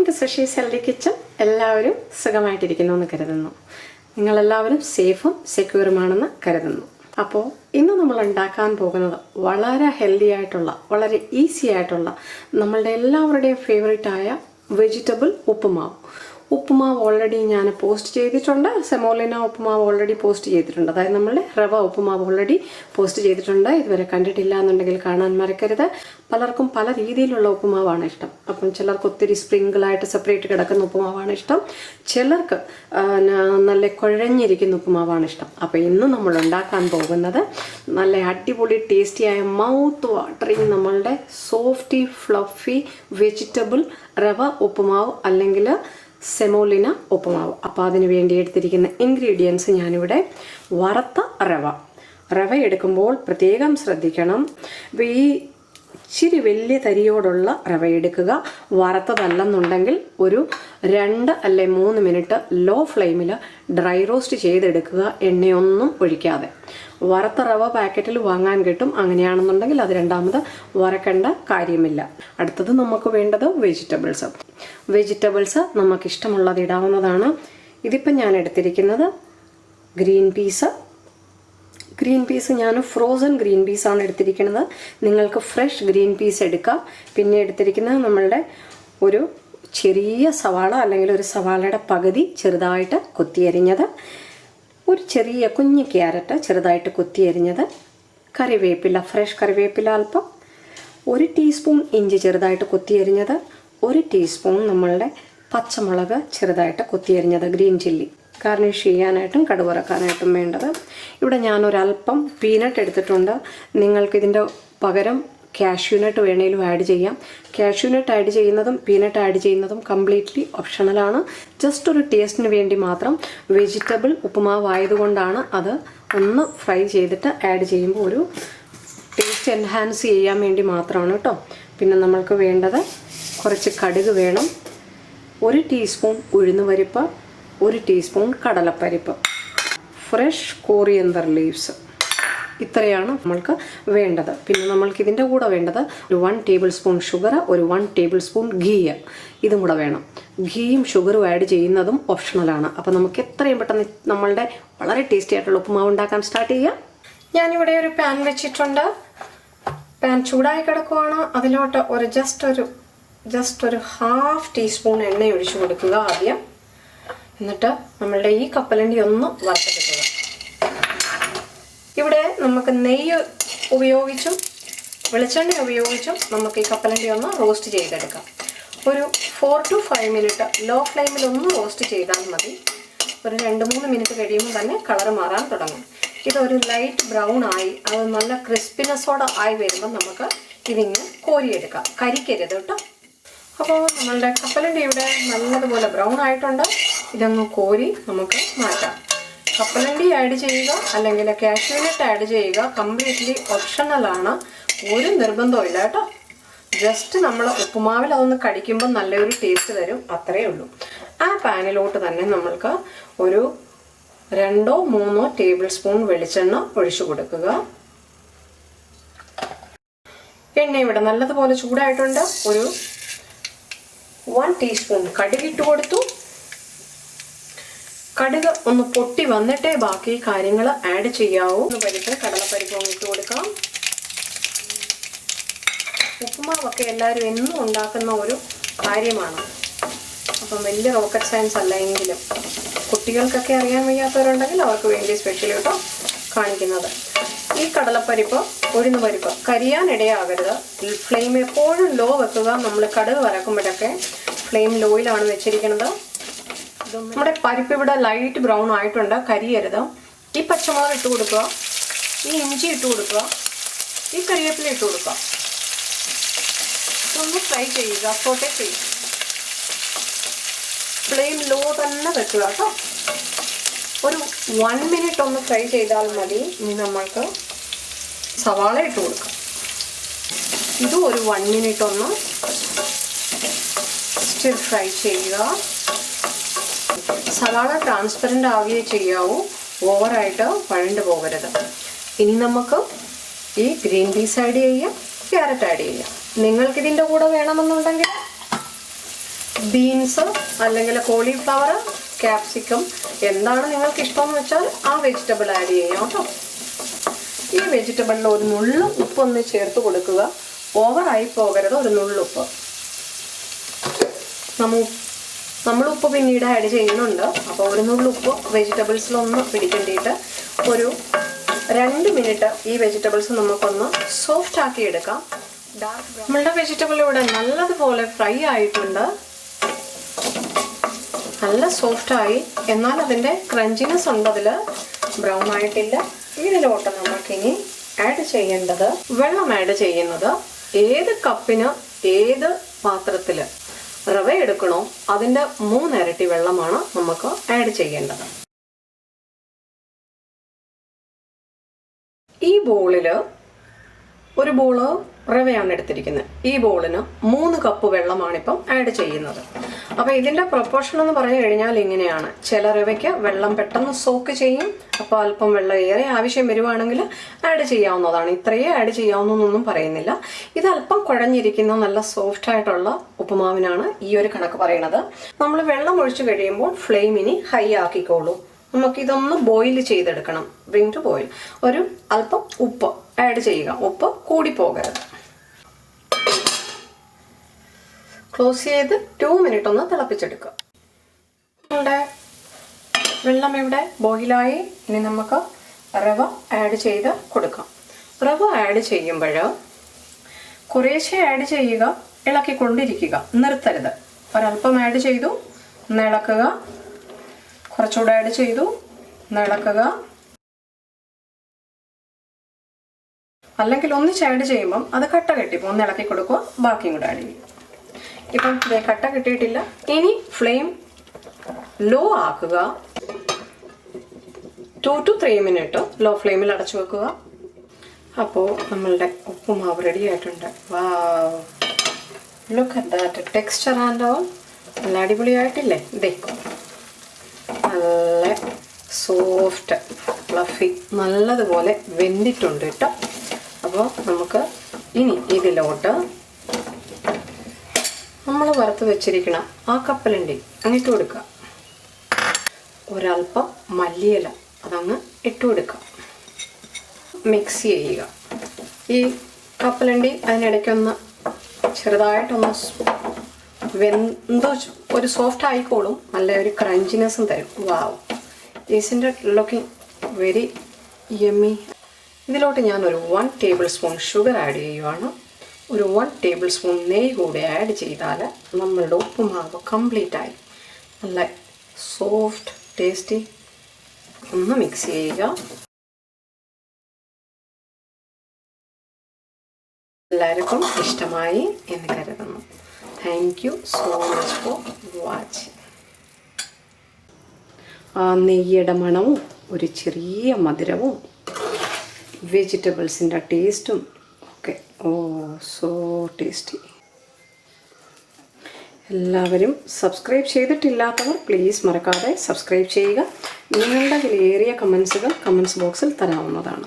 Welcome to Sushi's healthy kitchen. എല്ലാവരും സുഖമായിട്ടിരിക്കുന്നു എന്ന് കരുതുന്നു. നിങ്ങളെല്ലാവരും സേഫും സെക്യൂറുമാണെന്ന് കരുതുന്നു. അപ്പോൾ ഇന്ന് നമ്മൾ ഉണ്ടാക്കാൻ പോകുന്നത് വളരെ ഹെൽത്തി ആയിട്ടുള്ള, വളരെ ഈസി ആയിട്ടുള്ള, നമ്മളുടെ എല്ലാവരുടെയും ഫേവറേറ്റായ വെജിറ്റബിൾ ഉപ്പുമാവ്. ഉപ്പുമാവ് ഓൾറെഡി ഞാൻ പോസ്റ്റ് ചെയ്തിട്ടുണ്ട്. സെമോലിന ഉപ്പുമാവ് ഓൾറെഡി പോസ്റ്റ് ചെയ്തിട്ടുണ്ട്. അതായത് നമ്മളുടെ റവ ഉപ്പുമാവ് ഓൾറെഡി പോസ്റ്റ് ചെയ്തിട്ടുണ്ട്. ഇതുവരെ കണ്ടിട്ടില്ല എന്നുണ്ടെങ്കിൽ കാണാൻ മറക്കരുത്. പലർക്കും പല രീതിയിലുള്ള ഉപ്പുമാവാണ് ഇഷ്ടം. അപ്പം ചിലർക്ക് ഒത്തിരി സ്പ്രിങ്കിളായിട്ട് സെപ്പറേറ്റ് കിടക്കുന്ന ഉപ്പുമാവാണ് ഇഷ്ടം. ചിലർക്ക് നല്ല കുഴഞ്ഞിരിക്കുന്ന ഉപ്പുമാവാണ് ഇഷ്ടം. അപ്പോൾ ഇന്ന് നമ്മൾ ഉണ്ടാക്കാൻ പോകുന്നത് നല്ല അടിപൊളി ടേസ്റ്റിയായ മൗത്ത് വാട്ടറിങ് നമ്മളുടെ സോഫ്റ്റി ഫ്ലഫി വെജിറ്റബിൾ റവ ഉപ്പുമാവ് അല്ലെങ്കിൽ സെമോലിന ഉപ്പുമാവ്. അപ്പോൾ അതിന് വേണ്ടി എടുത്തിരിക്കുന്ന ഇൻഗ്രീഡിയൻസ് ഞാനിവിടെ വറുത്ത റവ എടുക്കുമ്പോൾ പ്രത്യേകം ശ്രദ്ധിക്കണം. ഈ ഇച്ചിരി വലിയ തരിയോടുള്ള റവ എടുക്കുക. വറുത്തതല്ലെന്നുണ്ടെങ്കിൽ ഒരു 2 അല്ലെ 3 മിനിറ്റ് ലോ ഫ്ലെയിമിൽ ഡ്രൈ റോസ്റ്റ് ചെയ്തെടുക്കുക, എണ്ണയൊന്നും ഒഴിക്കാതെ. വറുത്ത റവ പാക്കറ്റിൽ വാങ്ങാൻ കിട്ടും. അങ്ങനെയാണെന്നുണ്ടെങ്കിൽ അത് രണ്ടാമത് വറക്കേണ്ട കാര്യമില്ല. അടുത്തത് നമുക്ക് വേണ്ടത് വെജിറ്റബിൾസ് നമുക്കിഷ്ടമുള്ളത് ഇടാവുന്നതാണ്. ഇതിപ്പം ഞാൻ എടുത്തിരിക്കുന്നത് ഗ്രീൻ പീസ് ഞാൻ ഫ്രോസൺ ഗ്രീൻ പീസാണ് എടുത്തിരിക്കുന്നത്. നിങ്ങൾക്ക് ഫ്രഷ് ഗ്രീൻ പീസ് എടുക്കാം. പിന്നെ എടുത്തിരിക്കുന്നത് നമ്മളുടെ ഒരു ചെറിയ സവാള അല്ലെങ്കിൽ ഒരു സവാളയുടെ പകുതി ചെറുതായിട്ട് കൊത്തിയരിഞ്ഞത്, ഒരു ചെറിയ കുഞ്ഞ് ക്യാരറ്റ് ചെറുതായിട്ട് കൊത്തിയരിഞ്ഞത്, കറിവേപ്പില, ഫ്രഷ് കറിവേപ്പില അല്പം, 1 ടീസ്പൂൺ ഇഞ്ചി ചെറുതായിട്ട് കൊത്തിയരിഞ്ഞത്, 1 ടീസ്പൂൺ നമ്മളുടെ പച്ചമുളക് ചെറുതായിട്ട് കൊത്തിയരിഞ്ഞത്, ഗ്രീൻ ചില്ലി ഗാർണിഷ് ചെയ്യാനായിട്ടും കടുവറക്കാനായിട്ടും വേണ്ടത്. ഇവിടെ ഞാനൊരല്പം പീനട്ട് എടുത്തിട്ടുണ്ട്. നിങ്ങൾക്കിതിൻ്റെ പകരം കാഷ്യൂനട്ട് വേണേലും ആഡ് ചെയ്യാം. കാഷ്യൂനട്ട് ആഡ് ചെയ്യുന്നതും പീനട്ട് ആഡ് ചെയ്യുന്നതും കംപ്ലീറ്റ്ലി ഓപ്ഷണലാണ്. ജസ്റ്റ് ഒരു ടേസ്റ്റിന് വേണ്ടി മാത്രം. വെജിറ്റബിൾ ഉപ്പുമാവ് ആയതുകൊണ്ടാണ് അത് ഒന്ന് ഫ്രൈ ചെയ്തിട്ട് ആഡ് ചെയ്യുമ്പോൾ ഒരു ടേസ്റ്റ് എൻഹാൻസ് ചെയ്യാൻ വേണ്ടി മാത്രമാണ് കേട്ടോ. പിന്നെ നമ്മൾക്ക് വേണ്ടത് കുറച്ച് കടുക് വേണം, 1 ടീസ്പൂൺ ഉഴുന്നുപരിപ്പ്, 1 ടീസ്പൂൺ കടലപ്പരിപ്പ്, ഫ്രഷ് കോറിയന്തർ ലീവ്സ്. ഇത്രയാണ് നമ്മൾക്ക് വേണ്ടത്. പിന്നെ നമ്മൾക്ക് ഇതിൻ്റെ കൂടെ വേണ്ടത് ഒരു 1 ടേബിൾ സ്പൂൺ ഷുഗർ, ഒരു 1 ടേബിൾ സ്പൂൺ ഗീ, ഇതും കൂടെ വേണം. ഗീയും ഷുഗറും ആഡ് ചെയ്യുന്നതും ഓപ്ഷണലാണ്. അപ്പോൾ നമുക്ക് എത്രയും പെട്ടെന്ന് നമ്മളുടെ വളരെ ടേസ്റ്റി ആയിട്ടുള്ള ഉപ്പുമാവ് ഉണ്ടാക്കാൻ സ്റ്റാർട്ട് ചെയ്യാം. ഞാനിവിടെ ഒരു പാൻ വെച്ചിട്ടുണ്ട്. പാൻ ചൂടായി കിടക്കുവാണ്. അതിലോട്ട് ജസ്റ്റ് ഒരു 1/2 ടീസ്പൂൺ എണ്ണ ഒഴിച്ചു കൊടുക്കുക ആദ്യം. എന്നിട്ട് നമ്മളുടെ ഈ കപ്പലണ്ടി ഒന്ന് വറുത്തെടുക്കുക. ഇവിടെ നമുക്ക് നെയ്യ് ഉപയോഗിച്ചും വെളിച്ചെണ്ണ ഉപയോഗിച്ചും നമുക്ക് ഈ കപ്പലണ്ടി ഒന്ന് റോസ്റ്റ് ചെയ്തെടുക്കാം. ഒരു 4 to 5 മിനിറ്റ് ലോ ഫ്ലെയിമിൽ ഒന്ന് റോസ്റ്റ് ചെയ്താൽ മതി. ഒരു 2-3 മിനിറ്റ് കഴിയുമ്പോൾ തന്നെ കളർ മാറാൻ തുടങ്ങും. ഇതൊരു ലൈറ്റ് ബ്രൗൺ ആയി അത് നല്ല ക്രിസ്പിനെസ്സോടെ ആയി വരുമ്പോൾ നമുക്ക് ഇതിങ്ങനെ കോരിയെടുക്കാം. കരിക്കരുത് കേട്ടോ. അപ്പോൾ നമ്മളുടെ കപ്പലണ്ടി ഇവിടെ നല്ലതുപോലെ ബ്രൗൺ ആയിട്ടുണ്ട്. ഇതൊന്ന് കോരി നമുക്ക് മാറ്റാം. കപ്പലണ്ടി ആഡ് ചെയ്യുക അല്ലെങ്കിൽ കാഷ്യൂനട്ട് ആഡ് ചെയ്യുക കംപ്ലീറ്റ്ലി ഓപ്ഷണലാണ്. ഒരു നിർബന്ധമില്ല കേട്ടോ. ജസ്റ്റ് നമ്മൾ ഉപ്പുമാവിൽ അതൊന്ന് കടിക്കുമ്പോൾ നല്ലൊരു ടേസ്റ്റ് തരും, അത്രയേ ഉള്ളൂ. ആ പാനിലോട്ട് തന്നെ നമ്മൾക്ക് ഒരു 2-3 ടേബിൾ സ്പൂൺ വെളിച്ചെണ്ണ ഒഴിച്ചു കൊടുക്കുക. എണ്ണ ഇവിടെ നല്ലതുപോലെ ചൂടായിട്ടുണ്ട്. ഒരു 1 ടീസ്പൂൺ കടുക് ഇട്ട് കൊടുത്തു. കടുക് ഒന്ന് പൊട്ടി വന്നിട്ടേ ബാക്കി കാര്യങ്ങൾ ആഡ് ചെയ്യാവൂ. കടലപ്പരിപ്പ് ഇട്ട് കൊടുക്കാം. ഉപ്പുമാവൊക്കെ എല്ലാവരും എന്നും ഉണ്ടാക്കുന്ന ഒരു കാര്യമാണ്. അപ്പം വലിയ റോക്കറ്റ് സയൻസ് അല്ല എങ്കിലും കുട്ടികൾക്കൊക്കെ അറിയാൻ വയ്യാത്തവരുണ്ടെങ്കിൽ അവർക്ക് വേണ്ടി സ്പെഷ്യൽ കേട്ടോ കാണിക്കുന്നത്. ഈ കടലപ്പരിപ്പ്, ഉഴുന്നുപരിപ്പ് കരിയാനിടയാകരുത്. ഫ്ലെയിം എപ്പോഴും ലോ വെക്കുക. നമ്മൾ കടുക് വറക്കുമ്പോഴൊക്കെ ഫ്ലെയിം ലോയിലാണ് വെച്ചിരിക്കുന്നത്. നമ്മുടെ പരിപ്പ് ഇവിടെ ലൈറ്റ് ബ്രൗൺ ആയിട്ടുണ്ട്, കരിയരുത്. ഈ പച്ചമുളക് ഇട്ട് കൊടുക്കുക, ഈ ഇഞ്ചി ഇട്ട് കൊടുക്കുക, ഈ കറിവേപ്പില ഇട്ട് കൊടുക്കുക. ഒന്ന് ഫ്രൈ ചെയ്യുക, സോട്ടേ ചെയ്യുക. ഫ്ലെയിം ലോ തന്നെ വെക്കുക കേട്ടോ. ഒരു 1 മിനിറ്റ് ഒന്ന് ഫ്രൈ ചെയ്താൽ മതി. ഇനി നമ്മൾക്ക് സവാള ഇട്ട് കൊടുക്കാം. ഇതും ഒരു 1 മിനിറ്റ് ഒന്ന് സ്റ്റിർ ഫ്രൈ ചെയ്യുക. സവാള ട്രാൻസ്പെറൻ്റ് ആവുകയേ ചെയ്യാവൂ, ഓവറായിട്ട് വഴണ്ടു പോകരുത്. ഇനി നമുക്ക് ഈ ഗ്രീൻ പീസ് ആഡ് ചെയ്യാം, ക്യാരറ്റ് ആഡ് ചെയ്യാം. നിങ്ങൾക്കിതിൻ്റെ കൂടെ വേണമെന്നുണ്ടെങ്കിൽ ബീൻസ് അല്ലെങ്കിൽ കോളിഫ്ലവർ, ക്യാപ്സിക്കം എന്താണ് നിങ്ങൾക്ക് ഇഷ്ടമെന്ന് വെച്ചാൽ ആ വെജിറ്റബിൾ ആഡ് ചെയ്യാം കേട്ടോ. ഈ വെജിറ്റബിളിൽ ഒരു നുള്ളു ഉപ്പൊന്ന് ചേർത്ത് കൊടുക്കുക. ഓവറായി പോകരുത്, ഒരു നുള്ളുപ്പ്. നമ്മൾ ഉപ്പ് പിന്നീട് ആഡ് ചെയ്യുന്നുണ്ട്. അപ്പോൾ ഒരു നുള്ളുപ്പ് വെജിറ്റബിൾസിലൊന്ന് പിടിക്കേണ്ടിയിട്ട് ഒരു 2 മിനിറ്റ് ഈ വെജിറ്റബിൾസ് നമുക്കൊന്ന് സോഫ്റ്റ് ആക്കി എടുക്കാം. നമ്മളുടെ വെജിറ്റബിൾ ഇവിടെ നല്ലതുപോലെ ഫ്രൈ ആയിട്ടുണ്ട്, നല്ല സോഫ്റ്റായി. എന്നാൽ അതിൻ്റെ ക്രഞ്ചിനെസ് ഉണ്ട്, അതിൽ ബ്രൗൺ ആയിട്ടില്ല. ഇതിലോട്ട് നമുക്കിനി ആഡ് ചെയ്യേണ്ടത് വെള്ളം. ആഡ് ചെയ്യുന്നത് ഏത് കപ്പിന് ഏത് പാത്രത്തിൽ റവ എടുക്കണോ അതിൻ്റെ 3 ഇരട്ടി വെള്ളമാണ് നമുക്ക് ആഡ് ചെയ്യേണ്ടത്. ഈ ബോളിൽ ഒരു ബോള് റവയാണ് എടുത്തിരിക്കുന്നത്. ഈ ബോളിന് 3 കപ്പ് വെള്ളമാണിപ്പം ആഡ് ചെയ്യുന്നത്. അപ്പോൾ ഇതിൻ്റെ പ്രൊപ്പോർഷൻ എന്ന് പറഞ്ഞു കഴിഞ്ഞാൽ ഇങ്ങനെയാണ്. ചില റവയ്ക്ക് വെള്ളം പെട്ടെന്ന് സോക്ക് ചെയ്യും, അപ്പോൾ അല്പം വെള്ളം ഏറെ ആവശ്യം വരുവാണെങ്കിൽ ആഡ് ചെയ്യാവുന്നതാണ്. ഇത്രയേ ആഡ് ചെയ്യാവുന്നൊന്നും പറയുന്നില്ല. ഇത് അല്പം കുഴഞ്ഞിരിക്കുന്ന നല്ല സോഫ്റ്റ് ആയിട്ടുള്ള ഉപ്പുമാവിനാണ് ഈ ഒരു കണക്ക് പറയുന്നത്. നമ്മൾ വെള്ളം ഒഴിച്ചു കഴിയുമ്പോൾ ഫ്ലെയിമിന് ഹൈ ആക്കിക്കോളൂ. നമുക്കിതൊന്ന് ബോയിൽ ചെയ്തെടുക്കണം, ബ്രിങ് ടു ബോയിൽ. ഒരു അല്പം ഉപ്പ് ആഡ് ചെയ്യുക, ഉപ്പ് കൂടി പോകരുത്. ക്ലോസ് ചെയ്ത് 2 മിനിറ്റ് ഒന്ന് തിളപ്പിച്ചെടുക്കുക. നമ്മുടെ വെള്ളം ഇവിടെ ബോയിലായി. ഇനി നമുക്ക് റവ ആഡ് ചെയ്ത് കൊടുക്കാം. റവ ആഡ് ചെയ്യുമ്പോൾ കുറേശ്ശെ ആഡ് ചെയ്യുക, ഇളക്കിക്കൊണ്ടിരിക്കുക, നിർത്തരുത്. ഒരല്പം ആഡ് ചെയ്തു, ഇളക്കുക. കുറച്ചുകൂടെ ആഡ് ചെയ്തു, ഇളക്കുക. അല്ലെങ്കിൽ ഒന്നിച്ച് ആഡ് ചെയ്യുമ്പം അത് കട്ട കെട്ടിപ്പോൾ ഒന്ന് ഇളക്കി കൊടുക്കുക, ബാക്കിയും കൂടെ ആഡ് ചെയ്യും. ഇപ്പം കട്ട കിട്ടിയിട്ടില്ല. ഇനി ഫ്ലെയിം ലോ ആക്കുക. 2 to 3 മിനിറ്റ് ലോ ഫ്ലെയിമിൽ അടച്ചു വെക്കുക. അപ്പോൾ നമ്മളുടെ ഉപ്പുമാവ് റെഡി ആയിട്ടുണ്ട്. Wow, look at that texture and all. നല്ല അടിപൊളിയായിട്ടില്ലേ? ഇതേ നല്ല സോഫ്റ്റ് ഫ്ലഫി, നല്ലതുപോലെ വെന്തിട്ടുണ്ട് കേട്ടോ. അപ്പോൾ നമുക്ക് ഇനി ഇതിലോട്ട് നമ്മൾ വറുത്ത് വെച്ചിരിക്കണം ആ കപ്പലണ്ടി അങ്ങിട്ട് കൊടുക്കുക. ഒരല്പം മല്ലിയില അതങ്ങ് ഇട്ട് കൊടുക്കുക. മിക്സ് ചെയ്യുക. ഈ കപ്പലണ്ടി അതിനിടയ്ക്കൊന്ന് ചെറുതായിട്ടൊന്ന് വെന്ത് ഒരു സോഫ്റ്റ് ആയിക്കോളും, നല്ല ഒരു ക്രഞ്ചിനെസ്സും തരും. വാവ്, ഈസിൻ്റെ ലുക്കിംഗ് വെരി യമ്മി. ഇതിലോട്ട് ഞാനൊരു 1 ടേബിൾ സ്പൂൺ ഷുഗർ ആഡ് ചെയ്യുവാണ്. ഒരു 1 ടേബിൾ സ്പൂൺ നെയ്യ് കൂടെ ആഡ് ചെയ്താൽ നമ്മളുടെ ഉപ്പുമാവ് കംപ്ലീറ്റ് ആയി. നല്ല സോഫ്റ്റ് ടേസ്റ്റി. ഒന്ന് മിക്സ് ചെയ്യുക. എല്ലാവർക്കും ഇഷ്ടമായി എന്ന് കരുതുന്നു. Thank you so much for watching. ആ നെയ്യുടെ മണവും ഒരു ചെറിയ മധുരവും വെജിറ്റബിൾസിൻ്റെ ടേസ്റ്റും ഒക്കെ സോ ടേസ്റ്റി. എല്ലാവരും സബ്സ്ക്രൈബ് ചെയ്തിട്ടില്ലാത്തവർ പ്ലീസ് മറക്കാതെ സബ്സ്ക്രൈബ് ചെയ്യുക. നിങ്ങളുടെ വിലയേറിയ കമൻസ് ബോക്സിൽ തരാവുന്നതാണ്.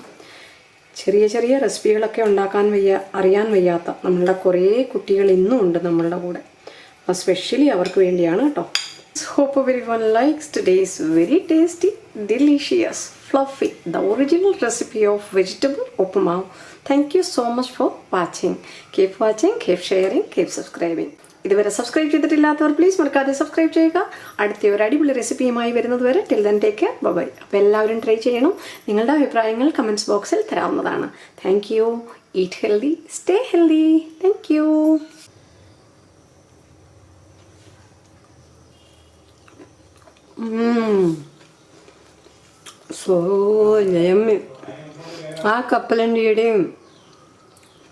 ചെറിയ ചെറിയ റെസിപ്പികളൊക്കെ ഉണ്ടാക്കാൻ അറിയാൻ വയ്യാത്ത നമ്മളുടെ കുറേ കുട്ടികൾ ഇന്നും ഉണ്ട് നമ്മളുടെ കൂടെ. അപ്പോൾ സ്പെഷ്യലി അവർക്ക് വേണ്ടിയാണ് കേട്ടോ. Hope everyone likes today's very tasty, delicious, fluffy, the original recipe of vegetable uppuma. Thank you so much for watching. Keep watching, keep sharing, keep subscribing. ഇതുവരെ സബ്സ്ക്രൈബ് ചെയ്തിട്ടില്ലാത്തവർ പ്ലീസ് മറക്കാതെ സബ്സ്ക്രൈബ് ചെയ്യുക. അടുത്ത ഒരു അടിപൊളി റെസിപ്പിയുമായി വരുന്നത് വരെ till then take care, bye. അപ്പോൾ എല്ലാവരും ട്രൈ ചെയ്യണം. നിങ്ങളുടെ അഭിപ്രായങ്ങൾ കമൻറ്റ്സ് ബോക്സിൽ തരാവുന്നതാണ്. Thank you. Eat healthy, stay healthy. Thank you. So yummy. ആ കപ്പലണ്ടിയുടെയും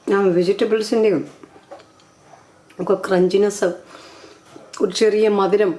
ആ വെജിറ്റബിൾസിൻ്റെയും ഒക്കെ ക്രഞ്ചിനെസ്, ഒരു ചെറിയ മധുരം